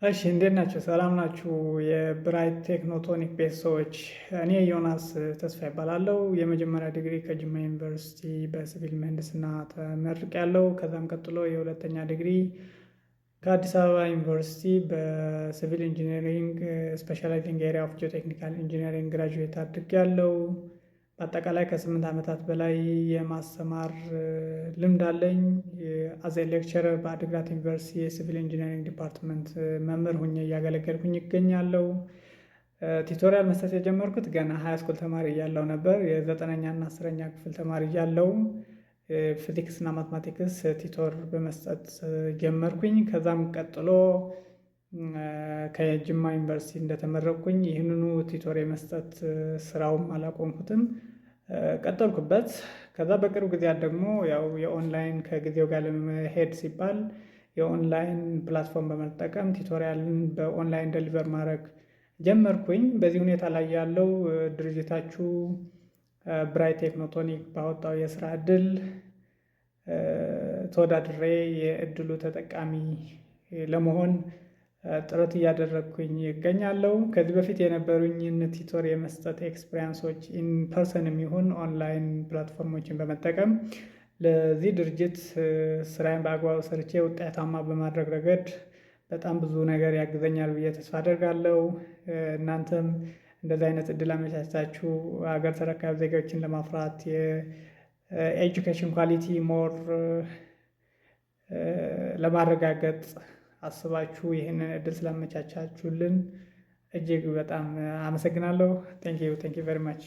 እሺ እንዴት ናችሁ? ሰላም ናችሁ? የብራይት ቴክኖቶኒክ ቤተሰቦች፣ እኔ ዮናስ ተስፋ ይባላለሁ። የመጀመሪያ ዲግሪ ከጅማ ዩኒቨርሲቲ በሲቪል ምህንድስና ተመርቄያለሁ። ከዛም ቀጥሎ የሁለተኛ ዲግሪ ከአዲስ አበባ ዩኒቨርሲቲ በሲቪል ኢንጂነሪንግ ስፔሻላይዚንግ ኤሪያ ኦፍ ጂኦቴክኒካል ኢንጂነሪንግ ግራጁዌት አድርጌያለሁ። በአጠቃላይ ከ8 ዓመታት በላይ የማስተማር ልምድ አለኝ። አዘ ሌክቸረር በአዲግራት ዩኒቨርሲቲ የሲቪል ኢንጂነሪንግ ዲፓርትመንት መምህር ሁኜ እያገለገልኩኝ ይገኛለሁ። ቲቶሪያል መስጠት የጀመርኩት ገና ሃይስኩል ተማሪ እያለሁ ነበር። የ9ኛ እና 10ኛ ክፍል ተማሪ እያለሁ ፊዚክስ እና ማትማቲክስ ቲቶር በመስጠት ጀመርኩኝ። ከዛም ቀጥሎ ከጅማ ዩኒቨርሲቲ እንደተመረቅኩኝ ይህንኑ ቲቶር የመስጠት ስራውም አላቆምኩትም፣ ቀጠልኩበት። ከዛ በቅርብ ጊዜያት ደግሞ ያው የኦንላይን ከጊዜው ጋር ለመሄድ ሲባል የኦንላይን ፕላትፎርም በመጠቀም ቲቶሪያልን በኦንላይን ደሊቨር ማድረግ ጀመርኩኝ። በዚህ ሁኔታ ላይ ያለው ድርጅታችሁ ብራይት ቴክኖቶኒክ ባወጣው የስራ እድል ተወዳድሬ የእድሉ ተጠቃሚ ለመሆን ጥረት እያደረግኩኝ ይገኛለሁ። ከዚህ በፊት የነበሩኝን ቲቶር የመስጠት ኤክስፒሪያንሶች ኢን ፐርሰን የሚሆን ኦንላይን ፕላትፎርሞችን በመጠቀም ለዚህ ድርጅት ስራዬን በአግባቡ ሰርቼ ውጤታማ በማድረግ ረገድ በጣም ብዙ ነገር ያግዘኛል ብዬ ተስፋ አደርጋለሁ። እናንተም እንደዚህ አይነት እድል አመቻችታችሁ ሀገር ተረካቢ ዜጋዎችን ለማፍራት የኤጁኬሽን ኳሊቲ ሞር ለማረጋገጥ አስባችሁ ይህንን እድል ስላመቻቻችሁልን እጅግ በጣም አመሰግናለሁ። ቴንክ ዩ ቬሪ ማች።